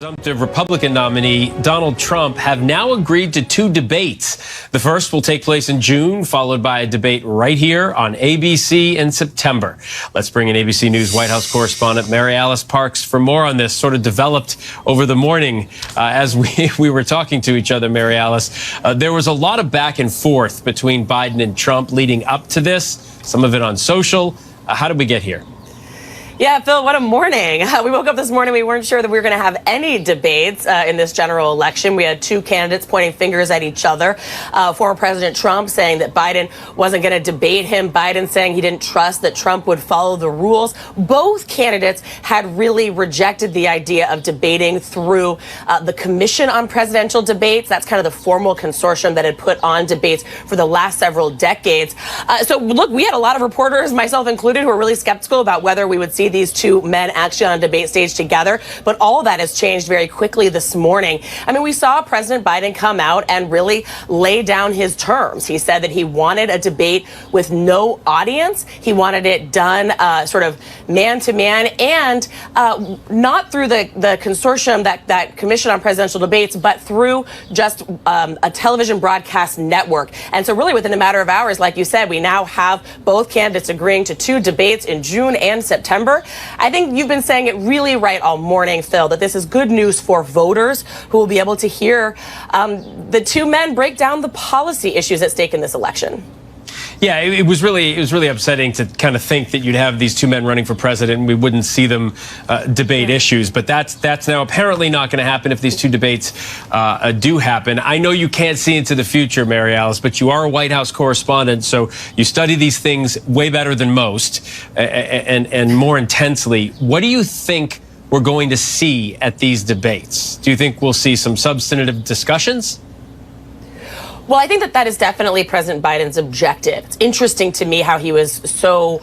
Presumptive Republican nominee Donald Trump have now agreed to two debates. The first will take place in June, followed by a debate right here on ABC in September. Let's bring in ABC News White House correspondent Mary Alice Parks for more on this. Sort of developed over the morning as we were talking to each other, Mary Alice. There was a lot of back and forth between Biden and Trump leading up to this, some of it on social. How did we get here? Yeah, Phil, what a morning. We woke up this morning, we weren't sure that we were going to have any debates in this general election. We had two candidates pointing fingers at each other. Former President Trump saying that Biden wasn't going to debate him. Biden saying he didn't trust that Trump would follow the rules. Both candidates had really rejected the idea of debating through the Commission on Presidential Debates. That's kind of the formal consortium that had put on debates for the last several decades. So, look, we had a lot of reporters, myself included, who were really skeptical about whether we would see these two men actually on a debate stage together. But all of that has changed very quickly this morning. I mean, we saw President Biden come out and really lay down his terms. He said that he wanted a debate with no audience. He wanted it done sort of man to man and not through the consortium, that Commission on Presidential Debates, but through just a television broadcast network. And so really within a matter of hours, like you said, we now have both candidates agreeing to two debates in June and September. I think you've been saying it really right all morning, Phil, that this is good news for voters who will be able to hear the two men break down the policy issues at stake in this election. Yeah, it was really upsetting to kind of think that you'd have these two men running for president and we wouldn't see them debate issues. But that's now apparently not going to happen if these two debates do happen. I know you can't see into the future, Mary Alice, but you are a White House correspondent, so you study these things way better than most and more intensely. What do you think we're going to see at these debates? Do you think we'll see some substantive discussions? Well, I think that is definitely President Biden's objective. It's interesting to me how he was so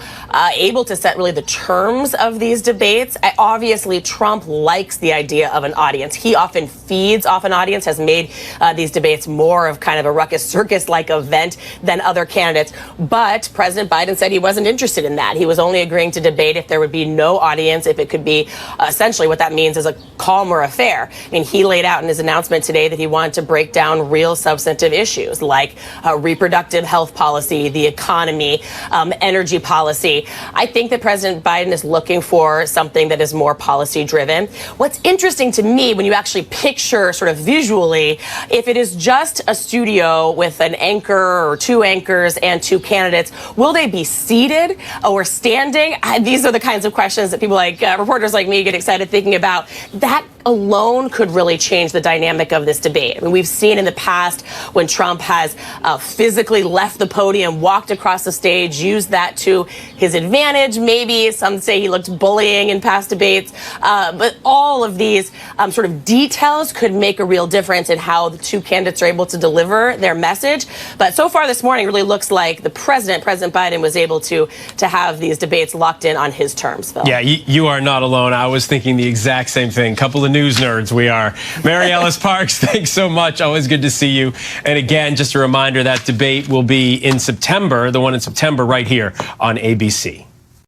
able to set really the terms of these debates. Obviously, Trump likes the idea of an audience. He often feeds off an audience, has made these debates more of kind of a ruckus circus-like event than other candidates. But President Biden said he wasn't interested in that. He was only agreeing to debate if there would be no audience, if it could be essentially what that means is a calmer affair. I mean, he laid out in his announcement today that he wanted to break down real substantive issues like reproductive health policy, the economy, energy policy. I think that President Biden is looking for something that is more policy driven. What's interesting to me when you actually picture sort of visually, if it is just a studio with an anchor or two anchors and two candidates, will they be seated or standing? These are the kinds of questions that people like reporters like me get excited thinking about. That alone could really change the dynamic of this debate. I mean, we've seen in the past when Trump has physically left the podium, walked across the stage, used that to his advantage. Maybe some say he looked bullying in past debates. But all of these sort of details could make a real difference in how the two candidates are able to deliver their message. But so far this morning, it really looks like the President Biden, was able to have these debates locked in on his terms, Phil. Yeah, you are not alone. I was thinking the exact same thing. Couple of news nerds we are. Mary Alice Parks, thanks so much. Always good to see you. And again, just a reminder, that debate will be in September, the one in September right here on ABC.